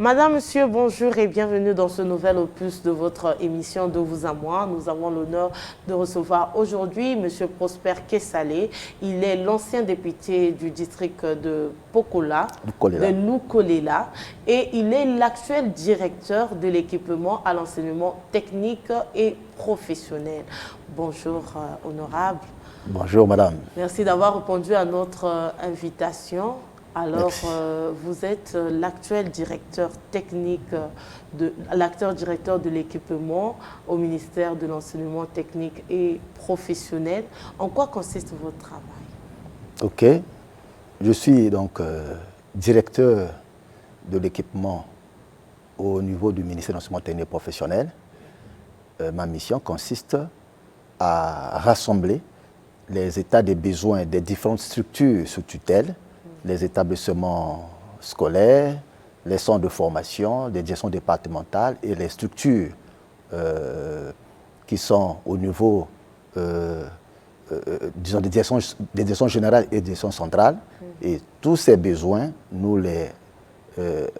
Madame, Monsieur, bonjour et bienvenue dans ce nouvel opus de votre émission De vous à moi. Nous avons l'honneur de recevoir aujourd'hui Monsieur Prosper Kessalé. Il est l'ancien député du district de Pokola, de Nukolela, et il est l'actuel directeur de l'équipement à l'enseignement technique et professionnel. Bonjour, honorable. Bonjour, madame. Merci d'avoir répondu à notre invitation. Alors, vous êtes l'actuel directeur technique, directeur de l'équipement au ministère de l'enseignement technique et professionnel. En quoi consiste votre travail? Ok. Je suis donc directeur de l'équipement au niveau du ministère de l'enseignement technique et professionnel. Ma mission consiste à rassembler les états des besoins des différentes structures sous tutelle, les établissements scolaires, les centres de formation, les directions départementales et les structures qui sont au niveau disons des directions générales et des directions centrales. Et tous ces besoins, nous les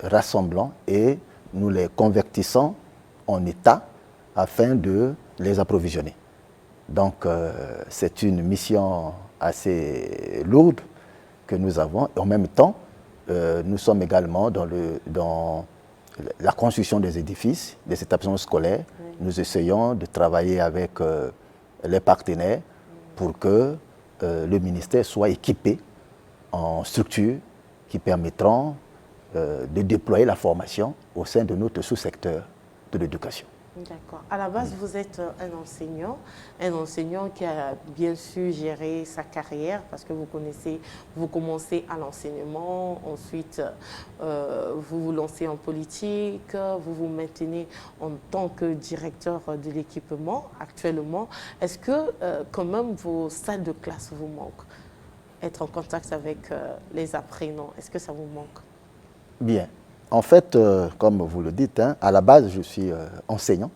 rassemblons et nous les convertissons en états afin de les approvisionner. Donc, c'est une mission assez lourde que nous avons. Et en même temps, nous sommes également dans la construction des édifices, des établissements scolaires. Oui. Nous essayons de travailler avec les partenaires pour que le ministère soit équipé en structures qui permettront de déployer la formation au sein de notre sous-secteur de l'éducation. D'accord. À la base, vous êtes un enseignant qui a bien su gérer sa carrière parce que vous commencez à l'enseignement, ensuite vous vous lancez en politique, vous vous maintenez en tant que directeur de l'équipement actuellement. Est-ce que quand même vos salles de classe vous manquent? Être en contact avec les apprenants, est-ce que ça vous manque? Bien. En fait, comme vous le dites, hein, à la base, je suis enseignant.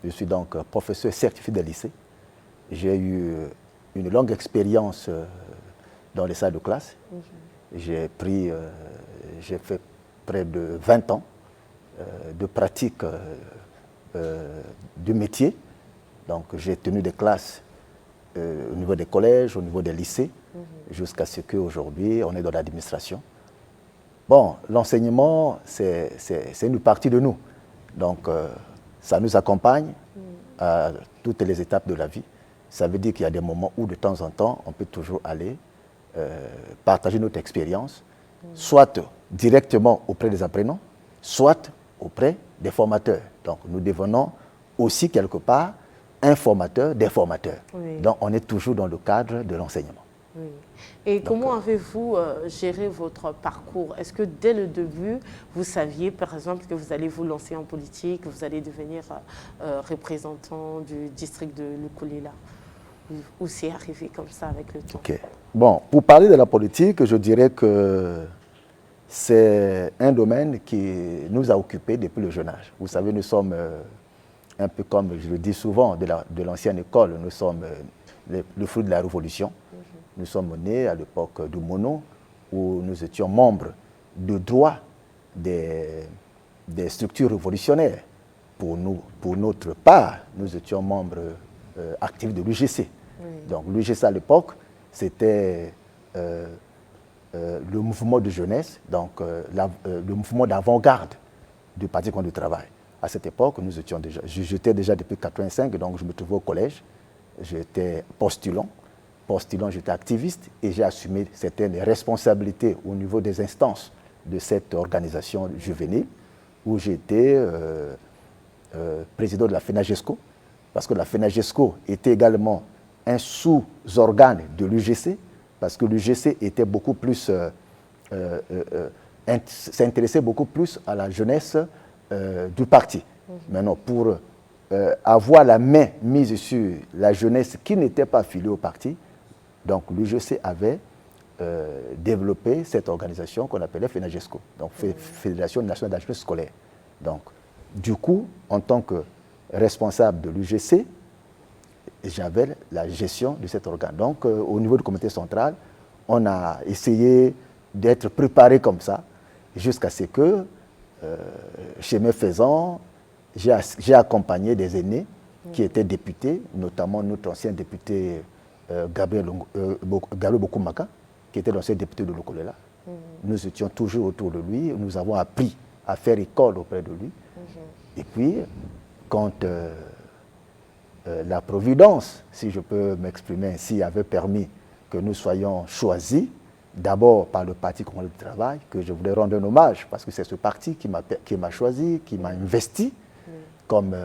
Je suis donc professeur certifié de lycée. J'ai eu une longue expérience dans les salles de classe. J'ai fait près de 20 ans de pratique du métier. Donc, j'ai tenu des classes au niveau des collèges, au niveau des lycées, jusqu'à ce qu'aujourd'hui, on est dans l'administration. Bon, l'enseignement, c'est une partie de nous. Donc, ça nous accompagne à toutes les étapes de la vie. Ça veut dire qu'il y a des moments où, de temps en temps, on peut toujours aller partager notre expérience, soit directement auprès des apprenants, soit auprès des formateurs. Donc, nous devenons aussi, quelque part, un formateur des formateurs. Oui. Donc, on est toujours dans le cadre de l'enseignement. Oui. Et comment avez-vous géré votre parcours? Est-ce que dès le début, vous saviez, par exemple, que vous allez vous lancer en politique, que vous allez devenir représentant du district de Nukolela? Ou c'est arrivé comme ça avec le temps? Okay. Bon, pour parler de la politique, je dirais que c'est un domaine qui nous a occupés depuis le jeune âge. Vous savez, nous sommes un peu comme je le dis souvent de l'ancienne école, nous sommes le fruit de la Révolution. Nous sommes nés à l'époque du Mono, où nous étions membres de droit des structures révolutionnaires. Pour notre part, nous étions membres actifs de l'UGC. Oui. Donc l'UGC à l'époque, c'était le mouvement de jeunesse, donc le mouvement d'avant-garde du Parti contre le travail. À cette époque, j'étais déjà depuis 1985, donc je me trouvais au collège, j'étais postulant. J'étais activiste et j'ai assumé certaines responsabilités au niveau des instances de cette organisation juvénile où j'étais président de la FENAGESCO, parce que la FENAGESCO était également un sous-organe de l'UGC, parce que l'UGC était beaucoup plus s'intéressait beaucoup plus à la jeunesse du parti. Maintenant, pour avoir la main mise sur la jeunesse qui n'était pas affiliée au parti, donc l'UGC avait développé cette organisation qu'on appelait FENAGESCO, donc Fédération nationale de la jeunesse scolaire. Donc, du coup, en tant que responsable de l'UGC, j'avais la gestion de cet organe. Donc, au niveau du comité central, on a essayé d'être préparé comme ça, jusqu'à ce que chemin faisant, j'ai accompagné des aînés qui étaient députés, notamment notre ancien député Gabriel Bokoumaka, qui était l'ancien député de Lokolela. Nous étions toujours autour de lui, nous avons appris à faire école auprès de lui. Et puis, quand la Providence, si je peux m'exprimer ainsi, avait permis que nous soyons choisis, d'abord par le Parti congolais du travail, que je voulais rendre un hommage, parce que c'est ce parti qui m'a choisi, qui m'a investi comme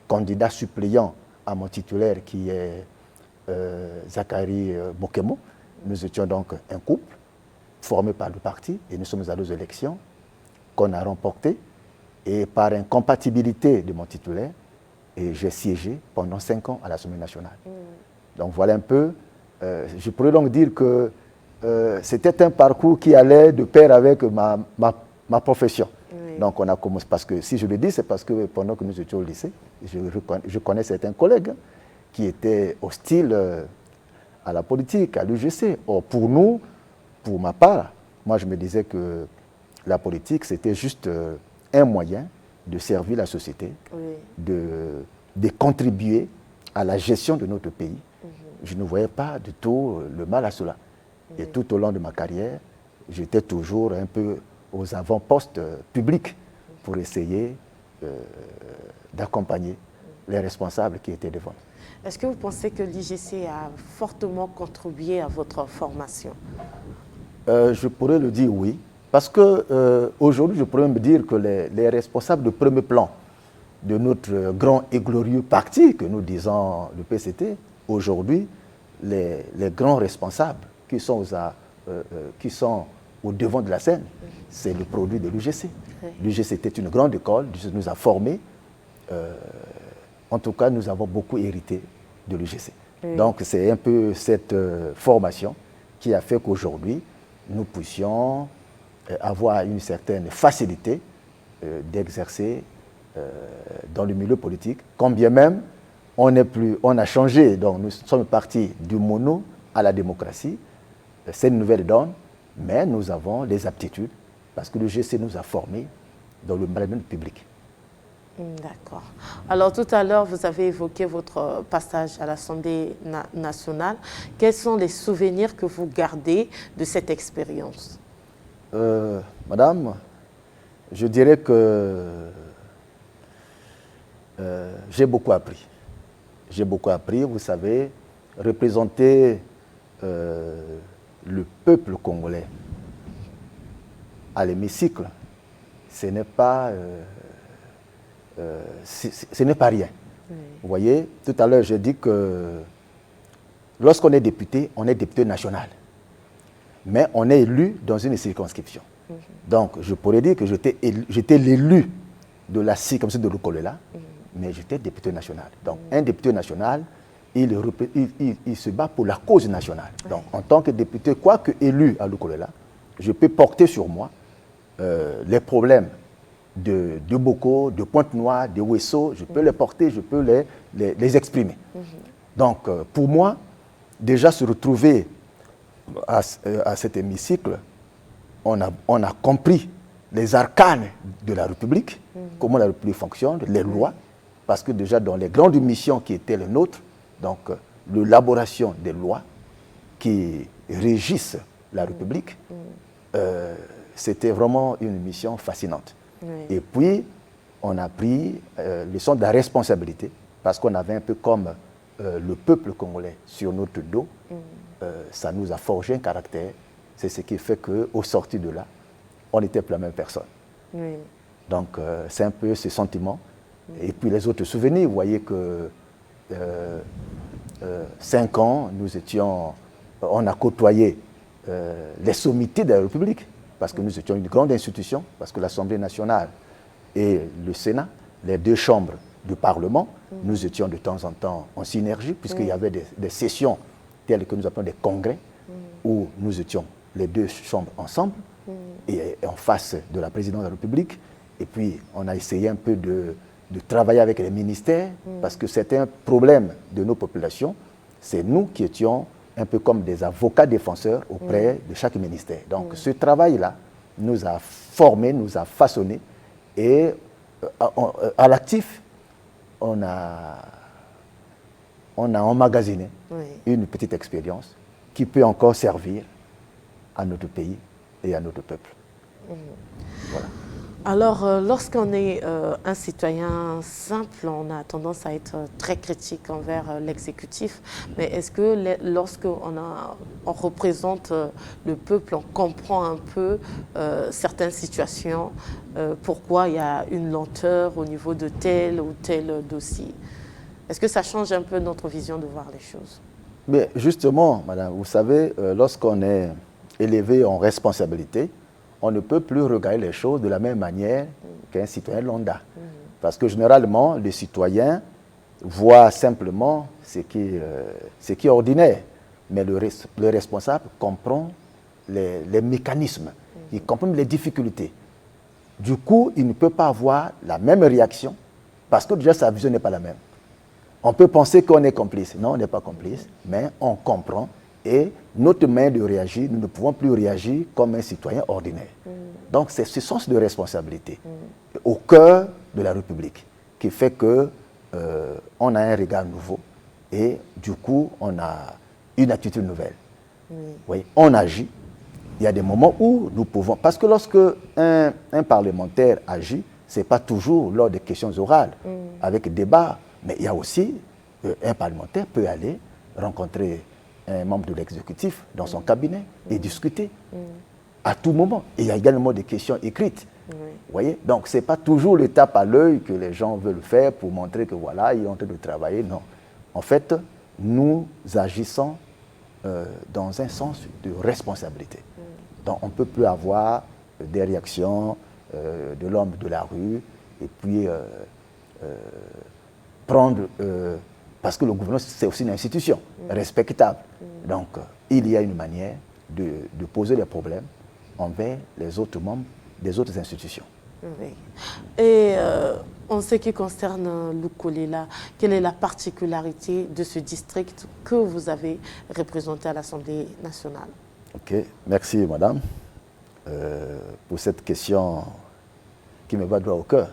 candidat suppléant à mon titulaire qui est Zachary Bokemo. Nous étions donc un couple formé par le parti et nous sommes allés aux élections qu'on a remportées et par incompatibilité de mon titulaire, et j'ai siégé pendant 5 ans à l'Assemblée nationale. Donc voilà un peu, je pourrais donc dire que c'était un parcours qui allait de pair avec ma profession. Oui. Donc on a commencé, parce que si je le dis, c'est parce que pendant que nous étions au lycée, je connais certains collègues qui étaient hostiles à la politique, à l'UGC. Or pour nous, pour ma part, moi je me disais que la politique c'était juste un moyen de servir la société, oui, de contribuer à la gestion de notre pays. Je ne voyais pas du tout le mal à cela. Et tout au long de ma carrière, j'étais toujours un peu aux avant-postes publics pour essayer d'accompagner les responsables qui étaient devant nous. Est-ce que vous pensez que l'IGC a fortement contribué à votre formation? Je pourrais le dire oui, parce qu'aujourd'hui, je pourrais me dire que les responsables de premier plan de notre grand et glorieux parti, que nous disons le PCT, aujourd'hui, les grands responsables qui sont au devant de la scène, c'est le produit de l'UGC. Oui. L'UGC était une grande école, nous a formés. En tout cas, nous avons beaucoup hérité de l'UGC. Oui. Donc, c'est un peu cette formation qui a fait qu'aujourd'hui, nous puissions avoir une certaine facilité d'exercer dans le milieu politique, quand bien même on a changé, donc nous sommes partis du mono à la démocratie. C'est une nouvelle donne, mais nous avons les aptitudes, parce que le GC nous a formés dans le management public. D'accord. Alors tout à l'heure, vous avez évoqué votre passage à l'Assemblée nationale. Quels sont les souvenirs que vous gardez de cette expérience? Madame, je dirais que j'ai beaucoup appris. J'ai beaucoup appris, vous savez, représenter le peuple congolais à l'hémicycle, ce n'est pas rien. Oui. Vous voyez, tout à l'heure, j'ai dit que lorsqu'on est député national. Mais on est élu dans une circonscription. Donc, je pourrais dire que j'étais l'élu de la circonscription de Lokolela, mais j'étais député national. Donc, un député national, il se bat pour la cause nationale. Donc, en tant que député, quoique élu à Lokolela, je peux porter sur moi les problèmes de Boko, de Pointe-Noire, de Ouesso, je peux les porter, je peux les exprimer. Donc, pour moi, déjà se retrouver à cet hémicycle, on a compris les arcanes de la République, comment la République fonctionne, les lois, parce que déjà dans les grandes missions qui étaient les nôtres, donc l'élaboration des lois qui régissent la République, c'était vraiment une mission fascinante. Oui. Et puis, on a pris le sens de la responsabilité, parce qu'on avait un peu comme le peuple congolais sur notre dos. Ça nous a forgé un caractère. C'est ce qui fait qu'au sorti de là, on n'était plus la même personne. Oui. Donc, c'est un peu ce sentiment. Et puis les autres souvenirs, vous voyez que 5 ans, on a côtoyé les sommités de la République, parce que nous étions une grande institution, parce que l'Assemblée nationale et le Sénat, les 2 chambres du Parlement, nous étions de temps en temps en synergie, puisqu'il y avait des sessions telles que nous appelons des congrès, où nous étions les 2 chambres ensemble, et en face de la présidence de la République. Et puis, on a essayé un peu de travailler avec les ministères, parce que c'était un problème de nos populations. C'est nous qui étions un peu comme des avocats défenseurs auprès de chaque ministère. Donc, ce travail-là nous a formés, nous a façonnés, Et à l'actif, on a emmagasiné une petite expérience qui peut encore servir à notre pays et à notre peuple. Voilà. Alors, lorsqu'on est un citoyen simple, on a tendance à être très critique envers l'exécutif. Mais est-ce que lorsqu'on représente le peuple, on comprend un peu certaines situations, pourquoi il y a une lenteur au niveau de tel ou tel dossier? Est-ce que ça change un peu notre vision de voir les choses? Mais justement, madame, vous savez, lorsqu'on est élevé en responsabilité, on ne peut plus regarder les choses de la même manière qu'un citoyen lambda. Parce que généralement, les citoyens voient simplement ce qui est ordinaire. Mais le responsable comprend les mécanismes, il comprend les difficultés. Du coup, il ne peut pas avoir la même réaction parce que déjà sa vision n'est pas la même. On peut penser qu'on est complice. Non, on n'est pas complice, mais on comprend. Et notre manière de réagir, nous ne pouvons plus réagir comme un citoyen ordinaire. Donc c'est ce sens de responsabilité au cœur de la République qui fait qu'on a un regard nouveau et du coup on a une attitude nouvelle. Oui, on agit. Il y a des moments où nous pouvons... Parce que lorsque un parlementaire agit, ce n'est pas toujours lors des questions orales, avec débat, mais il y a aussi un parlementaire peut aller rencontrer un membre de l'exécutif dans son cabinet et discuter à tout moment. Et il y a également des questions écrites. Vous voyez? Donc, ce n'est pas toujours le tape à l'œil que les gens veulent faire pour montrer que voilà, ils sont en train de travailler. Non. En fait, nous agissons dans un sens de responsabilité. Donc, on ne peut plus avoir des réactions de l'homme de la rue et puis prendre... parce que le gouvernement, c'est aussi une institution respectable. Donc, il y a une manière de poser les problèmes envers les autres membres des autres institutions. Oui. Et en ce qui concerne Lukolela, quelle est la particularité de ce district que vous avez représenté à l'Assemblée nationale? Ok, merci madame pour cette question qui me va droit au cœur.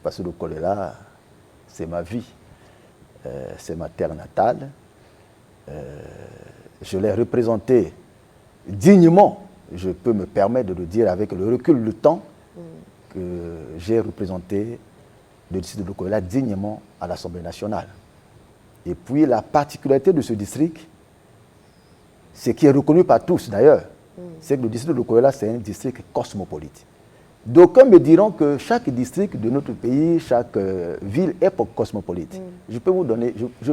Parce que Lukolela, c'est ma vie. C'est ma terre natale. Je l'ai représenté dignement, je peux me permettre de le dire avec le recul du temps, que j'ai représenté le district de Lukolela dignement à l'Assemblée nationale. Et puis la particularité de ce district, ce qui est reconnu par tous d'ailleurs, c'est que le district de Lukolela, c'est un district cosmopolite. D'aucuns me diront que chaque district de notre pays, chaque ville est cosmopolite. Je peux vous donner, je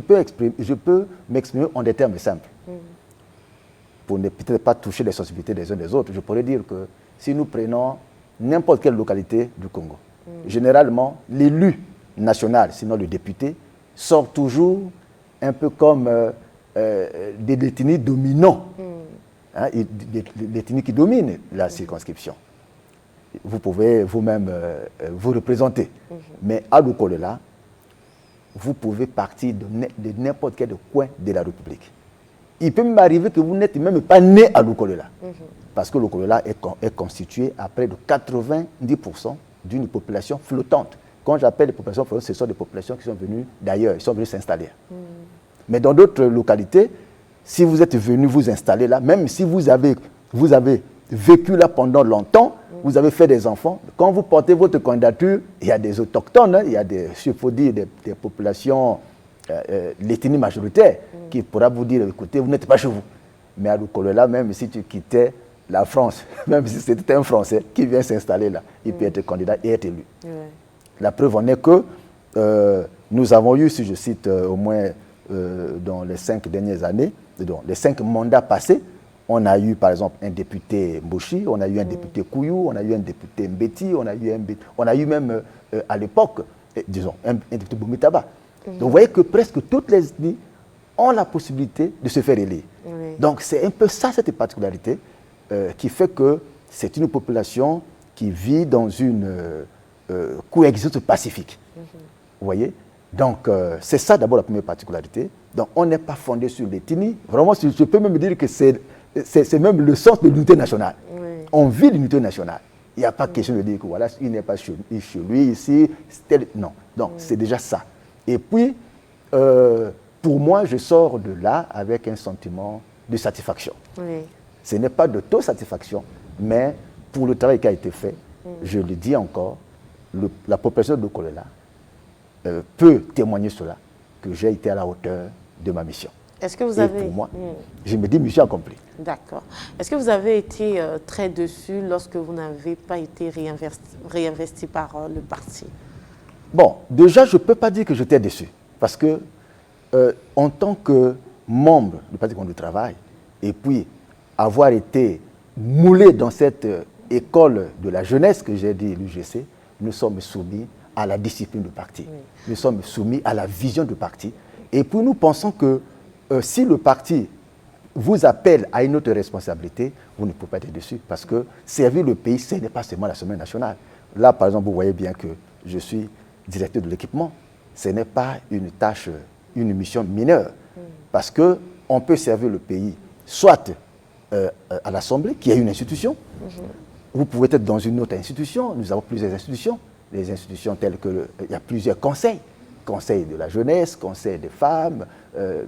peux m'exprimer en des termes simples. Pour ne peut-être pas toucher les sensibilités des uns des autres, je pourrais dire que si nous prenons n'importe quelle localité du Congo, généralement, l'élu national, sinon le député, sort toujours un peu comme des détenus dominants, des détenus qui dominent la circonscription. Vous pouvez vous-même vous représenter. Mais à Lukolela, vous pouvez partir de n'importe quel coin de la République. Il peut même arriver que vous n'êtes même pas né à Lukolela. Parce que Lukolela est constitué à près de 90% d'une population flottante. Quand j'appelle les populations flottantes, ce sont des populations qui sont venues d'ailleurs, ils sont venus s'installer. Mais dans d'autres localités, si vous êtes venu vous installer là, même si vous avez vécu là pendant longtemps, vous avez fait des enfants, quand vous portez votre candidature, il y a des autochtones, il y a des populations, l'ethnie majoritaire, qui pourra vous dire, écoutez, vous n'êtes pas chez vous. Mais à Lukolela, même si tu quittais la France, même si c'était un Français qui vient s'installer là, il peut être candidat et être élu. La preuve en est que nous avons eu, si je cite au moins dans les 5 dernières années, dans les 5 mandats passés, on a eu par exemple un député Mboshi, on a eu un député Kouyou, on a eu un député Mbeti, on a eu même à l'époque, disons, un député Boumitaba. Donc vous voyez que presque toutes les ethnies ont la possibilité de se faire élire. Donc c'est un peu ça, cette particularité, qui fait que c'est une population qui vit dans une coexistence pacifique. Vous voyez? Donc c'est ça d'abord la première particularité. Donc on n'est pas fondé sur l'ethnie. Vraiment, je peux même dire que c'est même le sens de l'unité nationale. On vit l'unité nationale. Il n'y a pas question de dire que voilà, il n'est pas chez lui ici. Non, donc c'est déjà ça. Et puis, pour moi, je sors de là avec un sentiment de satisfaction. Oui. Ce n'est pas d'autosatisfaction, mais pour le travail qui a été fait, je le dis encore, la population de Kolela peut témoigner cela, que j'ai été à la hauteur de ma mission. Est-ce que vous avez... Et pour moi, je me dis mission accomplie. D'accord. Est-ce que vous avez été très déçu lorsque vous n'avez pas été réinvesti par le parti? Bon, déjà, je ne peux pas dire que j'étais déçu, parce que en tant que membre du Parti contre le travail, et puis avoir été moulé dans cette école de la jeunesse que j'ai dit, l'UGC, nous sommes soumis à la discipline du parti. Oui. Nous sommes soumis à la vision du parti. Et puis nous pensons que si le parti vous appelle à une autre responsabilité, vous ne pouvez pas être dessus. Parce que servir le pays, ce n'est pas seulement la semaine nationale. Là, par exemple, vous voyez bien que je suis directeur de l'équipement. Ce n'est pas une tâche, une mission mineure. Parce qu'on peut servir le pays, soit à l'Assemblée, qui est une institution. Vous pouvez être dans une autre institution. Nous avons plusieurs institutions. Des institutions telles que... il y a plusieurs conseils. Conseil de la jeunesse, conseil des femmes,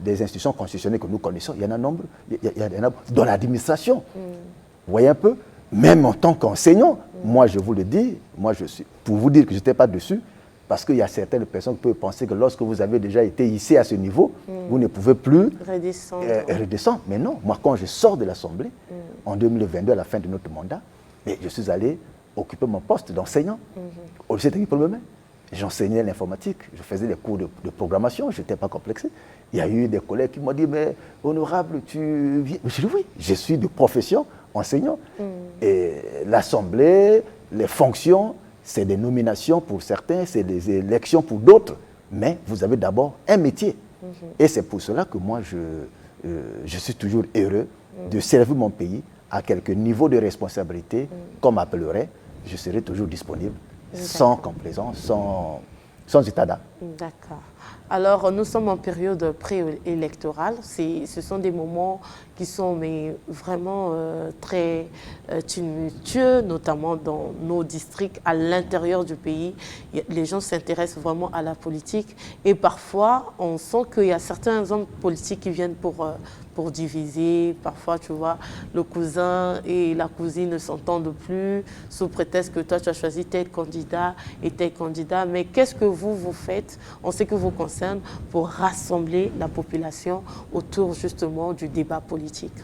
des institutions constitutionnelles que nous connaissons. Il y en a un nombre. Il y en a dans l'administration. Vous voyez un peu? Même en tant qu'enseignant, moi je vous le dis, moi je suis... Pour vous dire que je n'étais pas dessus, parce qu'il y a certaines personnes qui peuvent penser que lorsque vous avez déjà été ici à ce niveau, vous ne pouvez plus redescendre. Mais non, moi quand je sors de l'Assemblée, en 2022, à la fin de notre mandat, je suis allé occuper mon poste d'enseignant au lycée technique Paul Memé. J'enseignais l'informatique, je faisais des cours de programmation, je n'étais pas complexé. Il y a eu des collègues qui m'ont dit, mais honorable, tu viens? Je dis oui, je suis de profession enseignant. Et l'Assemblée, les fonctions, c'est des nominations pour certains, c'est des élections pour d'autres. Mais vous avez d'abord un métier. Et c'est pour cela que moi, je suis toujours heureux de servir mon pays à quelque niveau de responsabilité, comme appellerait, je serai toujours disponible, sans complaisance, sans état d'âme. D'accord. Alors, nous sommes en période préélectorale. Ce sont des moments qui sont vraiment très tumultueux, notamment dans nos districts, à l'intérieur du pays. Les gens s'intéressent vraiment à la politique. Et parfois, on sent qu'il y a certains hommes politiques qui viennent pour diviser. Parfois, tu vois, le cousin et la cousine ne s'entendent plus, sous prétexte que toi, tu as choisi tel candidat et tel candidat. Mais qu'est-ce que vous faites, en ce qui vous concerne, pour rassembler la population autour justement du débat politique?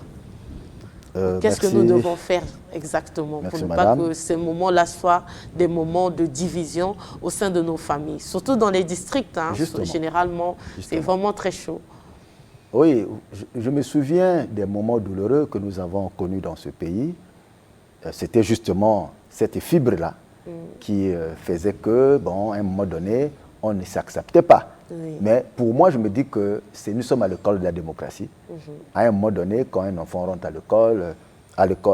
Qu'est-ce que nous devons faire exactement pour ne pas que ces moments-là soient des moments de division au sein de nos familles, surtout dans les districts, hein, généralement, c'est vraiment très chaud. Oui, je me souviens des moments douloureux que nous avons connus dans ce pays. C'était justement cette fibre-là qui faisait que, bon, à un moment donné, on ne s'acceptait pas. Oui. Mais pour moi, je me dis que nous sommes à l'école de la démocratie. À un moment donné, quand un enfant rentre à l'école,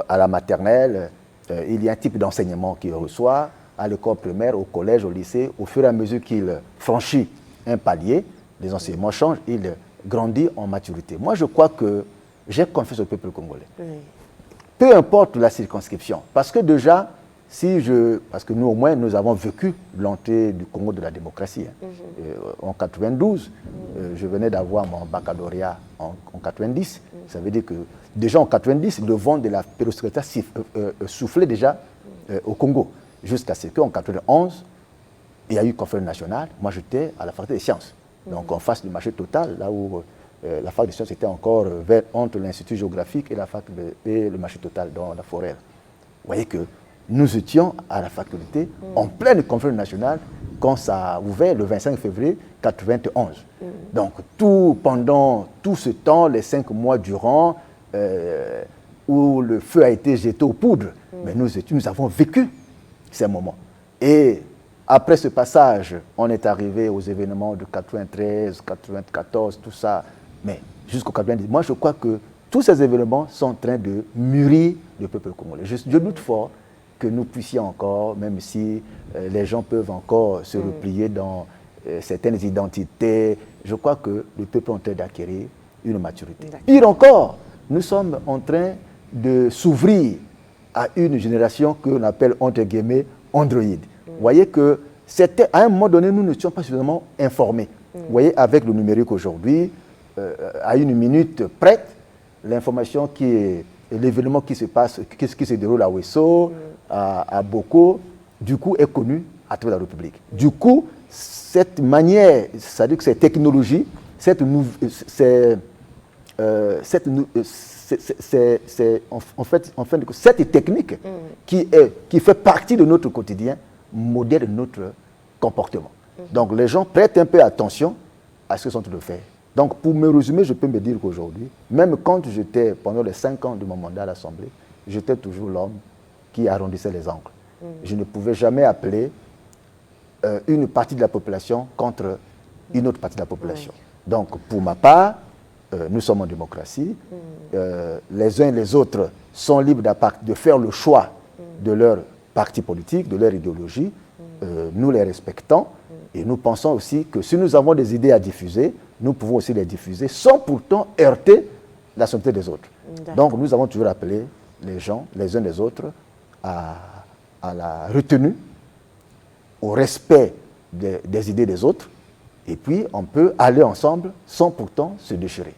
à la maternelle, il y a un type d'enseignement qu'il reçoit. À l'école primaire, au collège, au lycée, au fur et à mesure qu'il franchit un palier, les enseignements changent, il grandit en maturité. Moi, je crois que j'ai confiance au peuple congolais. Oui. Peu importe la circonscription, parce que déjà, parce que nous, au moins, nous avons vécu l'entrée du Congo de la démocratie. En 92, je venais d'avoir mon baccalauréat en 90. Ça veut dire que déjà en 90, le vent de la pérostratie soufflait déjà au Congo. Jusqu'à ce qu'en 91, il y a eu une conférence nationale. Moi, j'étais à la faculté des sciences. Donc, en face du marché total, là où la fac des sciences était encore entre l'Institut géographique et le marché total dans la forêt. Vous voyez que nous étions à la faculté en pleine conférence nationale quand ça a ouvert le 25 février 1991. Donc, pendant tout ce temps, les 5 mois durant, où le feu a été jeté aux poudres, mais nous avons vécu ces moments. Et après ce passage, on est arrivé aux événements de 93, 94, tout ça, mais jusqu'au 90. Moi, je crois que tous ces événements sont en train de mûrir le peuple congolais. Je doute fort que nous puissions encore, même si les gens peuvent encore se replier dans certaines identités, je crois que le peuple est en train d'acquérir une maturité. Pire encore, nous sommes en train de s'ouvrir à une génération que l'on appelle, entre guillemets, Android. Vous voyez que à un moment donné, nous ne sommes pas suffisamment informés. Vous voyez, avec le numérique aujourd'hui, à une minute prête, l'information l'événement qui se passe, qui se déroule à Ouesso, à Boko, du coup, est connu à travers la République. Du coup, cette manière, c'est-à-dire que ces technologies, cette technique qui fait partie de notre quotidien modèle notre comportement. Donc les gens prêtent un peu attention à ce qu'ils sont en train de faire. Donc pour me résumer, je peux me dire qu'aujourd'hui, même quand j'étais, pendant les 5 ans de mon mandat à l'Assemblée, j'étais toujours l'homme qui arrondissait les angles. Je ne pouvais jamais appeler une partie de la population contre une autre partie de la population. Donc pour ma part, nous sommes en démocratie. Les uns et les autres sont libres de faire le choix de leur parti politique, de leur idéologie. Nous les respectons et nous pensons aussi que si nous avons des idées à diffuser, nous pouvons aussi les diffuser sans pourtant heurter la santé des autres. Donc nous avons toujours appelé les gens, les uns les autres, à la retenue, au respect des idées des autres, et puis on peut aller ensemble sans pourtant se déchirer.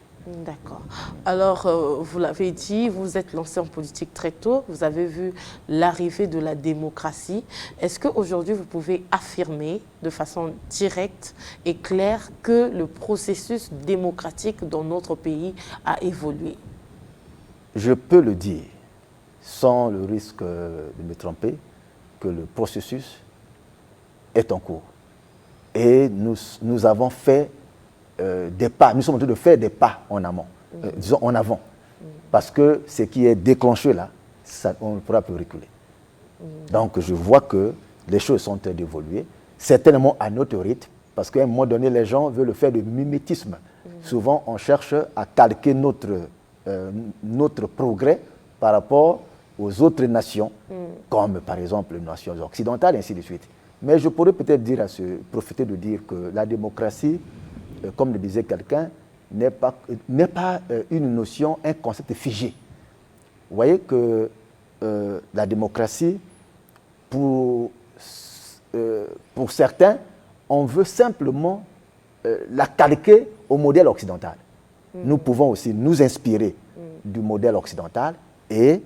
D'accord. Alors, vous l'avez dit, vous êtes lancé en politique très tôt, vous avez vu l'arrivée de la démocratie. Est-ce qu'aujourd'hui, vous pouvez affirmer de façon directe et claire que le processus démocratique dans notre pays a évolué? Je peux le dire, sans le risque de me tromper, que le processus est en cours. Et nous avons fait des pas, nous sommes en train de faire des pas en amont, disons en avant. Parce que ce qui est déclenché là, on ne pourra plus reculer. Donc je vois que les choses sont en train d'évoluer, certainement à notre rythme, parce qu'à un moment donné, les gens veulent faire du mimétisme. Souvent, on cherche à calquer notre progrès par rapport aux autres nations, comme par exemple les nations occidentales, et ainsi de suite. Mais je pourrais peut-être profiter de dire que la démocratie, comme le disait quelqu'un, n'est pas une notion, un concept figé. Vous voyez que la démocratie, pour certains, on veut simplement la calquer au modèle occidental. Nous pouvons aussi nous inspirer du modèle occidental et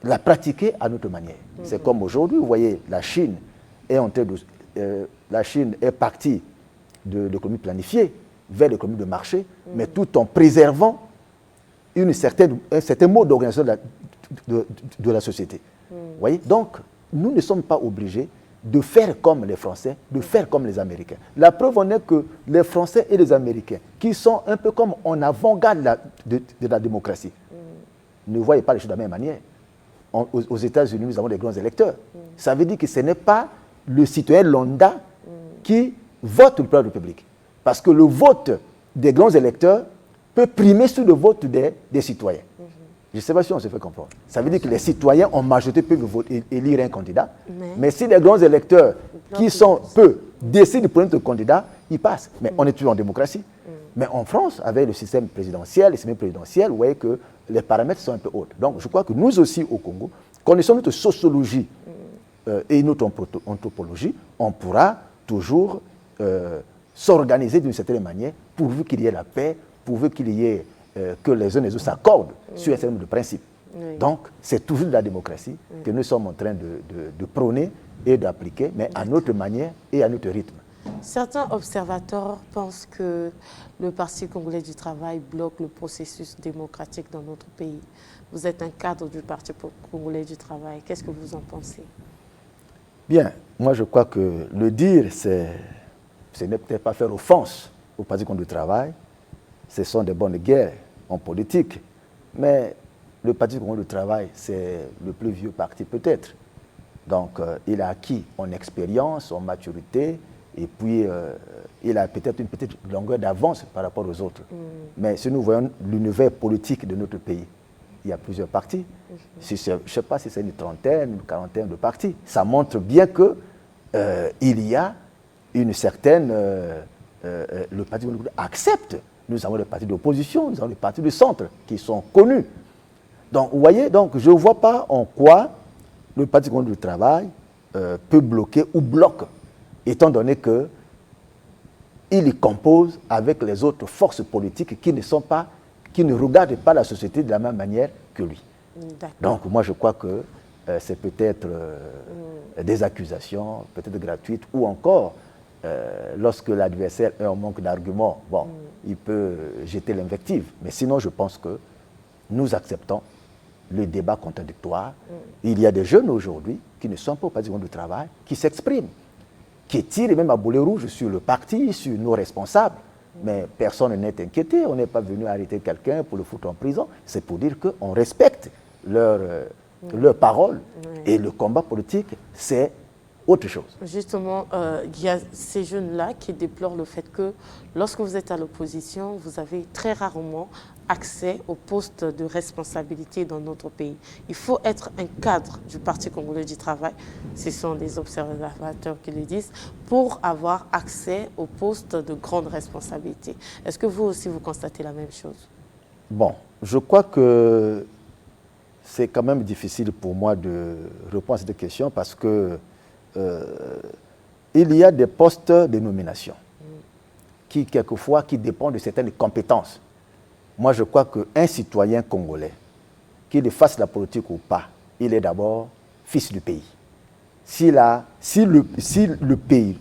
la pratiquer à notre manière. C'est comme aujourd'hui, vous voyez, la Chine est partie de l'économie planifiée vers l'économie de marché, mais tout en préservant un certain mode d'organisation de la société. Voyez. Donc, nous ne sommes pas obligés de faire comme les Français, de faire comme les Américains. La preuve en est que les Français et les Américains, qui sont un peu comme en avant-garde de la démocratie, ne voient pas les choses de la même manière. Aux États-Unis, nous avons des grands électeurs. Ça veut dire que ce n'est pas le citoyen lambda qui vote le président de la République. Parce que le vote des grands électeurs peut primer sur le vote des citoyens. Je ne sais pas si on se fait comprendre. Ça veut dire que les citoyens en majorité peuvent élire un candidat, mais si les grands électeurs qui sont peu décident pour notre candidat, ils passent. Mais on est toujours en démocratie. Mais en France, avec le système présidentiel, vous voyez que les paramètres sont un peu hauts. Donc je crois que nous aussi au Congo, connaissant notre sociologie et notre anthropologie, on pourra toujours s'organiser d'une certaine manière pourvu qu'il y ait la paix, pourvu qu'il y ait que les uns et les autres s'accordent sur un certain nombre de principes. Donc, c'est toujours de la démocratie que nous sommes en train de prôner et d'appliquer, mais à notre manière et à notre rythme. Certains observateurs pensent que le Parti congolais du travail bloque le processus démocratique dans notre pays. Vous êtes un cadre du Parti congolais du travail. Qu'est-ce que vous en pensez? Bien, moi je crois que le dire, ce n'est peut-être pas faire offense au Parti congolais du travail. Ce sont des bonnes guerres en politique. Mais le Parti congolais du travail, c'est le plus vieux parti peut-être. Donc, il a acquis en expérience, en maturité, et puis il a peut-être une petite longueur d'avance par rapport aux autres. Mais si nous voyons l'univers politique de notre pays, il y a plusieurs partis. Je ne sais pas si c'est une trentaine, une quarantaine de partis. Ça montre bien qu'il y a une certaine... le Parti accepte. Nous avons des partis d'opposition, nous avons des partis de centre qui sont connus. Donc, vous voyez, donc, je ne vois pas en quoi le Parti congolais du travail peut bloquer ou bloque, étant donné qu'il compose avec les autres forces politiques qui ne regardent pas la société de la même manière que lui. Donc, moi, je crois que c'est peut-être des accusations, peut-être gratuites, ou encore, lorsque l'adversaire est en manque d'arguments, bon, il peut jeter l'invective. Mais sinon, je pense que nous acceptons le débat contradictoire. Il y a des jeunes aujourd'hui qui ne sont pas au Parti congolais du travail, qui s'expriment, qui tirent même à boulet rouge sur le parti, sur nos responsables. Mais personne n'est inquiété. On n'est pas venu arrêter quelqu'un pour le foutre en prison. C'est pour dire qu'on respecte leurs paroles. Et le combat politique, c'est autre chose. Justement, il y a ces jeunes-là qui déplorent le fait que lorsque vous êtes à l'opposition, vous avez très rarement accès aux postes de responsabilité dans notre pays. Il faut être un cadre du Parti congolais du travail, ce sont les observateurs qui le disent, pour avoir accès aux postes de grande responsabilité. Est-ce que vous aussi, vous constatez la même chose? Bon, je crois que c'est quand même difficile pour moi de répondre à cette question parce que il y a des postes de nomination qui, quelquefois, qui dépendent de certaines compétences. Moi, je crois qu'un citoyen congolais, qu'il fasse la politique ou pas, il est d'abord fils du pays. Si le pays,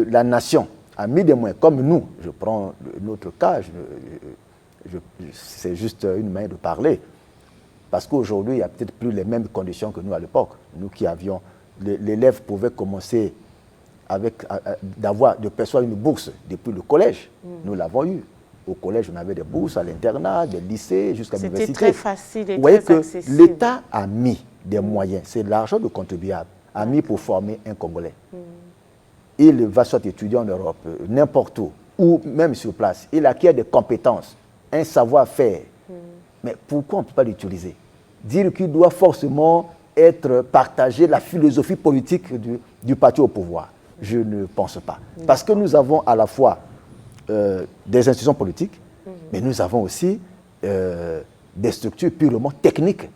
la nation a mis des moyens, comme nous, je prends notre cas, c'est juste une manière de parler, parce qu'aujourd'hui, il n'y a peut-être plus les mêmes conditions que nous à l'époque. Nous qui avions, l'élève pouvait commencer de percevoir une bourse depuis le collège. Nous l'avons eu. Au collège, on avait des bourses, à l'internat, des lycées, jusqu'à l'université. C'était très facile et vous voyez très accessible. L'État a mis des moyens, c'est l'argent de contribuable, a mis pour former un Congolais. Il va soit étudier en Europe, n'importe où, ou même sur place. Il acquiert des compétences, un savoir-faire. Mais pourquoi on ne peut pas l'utiliser? Dire qu'il doit forcément être partagé la philosophie politique du parti au pouvoir. Je ne pense pas. Parce que nous avons à la fois des institutions politiques, mais nous avons aussi des structures purement techniques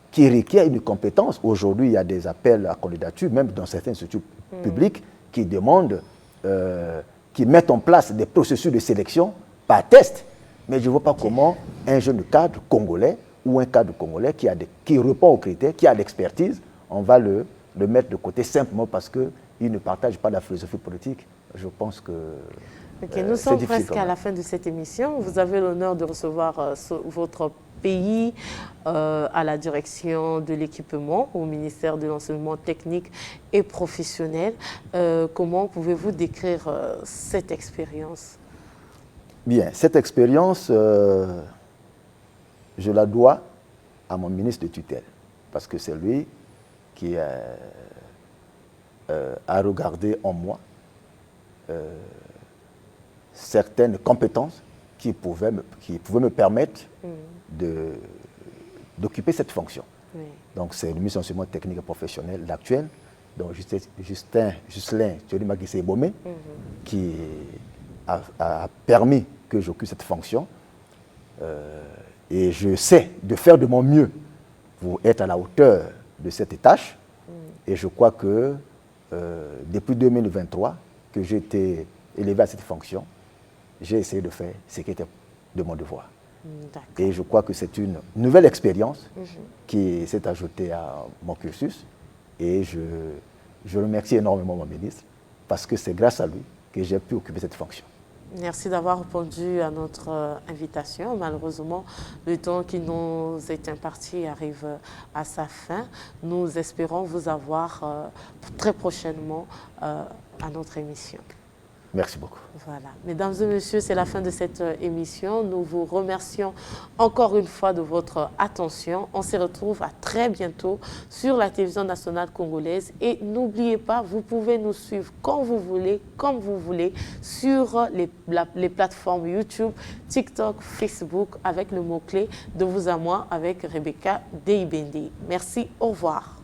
qui requièrent une compétence. Aujourd'hui, il y a des appels à candidature, même dans certaines structures publiques, qui demandent, qui mettent en place des processus de sélection par test. Mais je ne vois pas comment un jeune cadre congolais ou un cadre congolais qui répond aux critères, qui a l'expertise, on va le mettre de côté simplement parce qu'il ne partage pas la philosophie politique. Je pense que nous sommes presque à la fin de cette émission. Vous avez l'honneur de recevoir votre pays à la direction de l'équipement au ministère de l'enseignement technique et professionnel. Comment pouvez-vous décrire cette expérience? Bien, cette expérience, je la dois à mon ministre de tutelle, parce que c'est lui qui a regardé en moi certaines compétences qui pouvaient me permettre d'occuper cette fonction. Oui. Donc c'est le ministre de l'enseignement technique et professionnel, l'actuel, donc Ghislain Thiori-Magissé-Bomé, qui a permis que j'occupe cette fonction. Et je sais de faire de mon mieux pour être à la hauteur de cette tâche. Et je crois que depuis 2023, que j'ai été élevé à cette fonction, j'ai essayé de faire ce qui était de mon devoir. Et je crois que c'est une nouvelle expérience qui s'est ajoutée à mon cursus. Et je remercie énormément mon ministre parce que c'est grâce à lui que j'ai pu occuper cette fonction. Merci d'avoir répondu à notre invitation. Malheureusement, le temps qui nous est imparti arrive à sa fin. Nous espérons vous avoir très prochainement à notre émission. Merci beaucoup. Voilà. Mesdames et messieurs, c'est la fin de cette émission. Nous vous remercions encore une fois de votre attention. On se retrouve à très bientôt sur la télévision nationale congolaise. Et n'oubliez pas, vous pouvez nous suivre quand vous voulez, comme vous voulez, sur les plateformes YouTube, TikTok, Facebook, avec le mot-clé de vous à moi avec Rebecca Deibende. Merci, au revoir.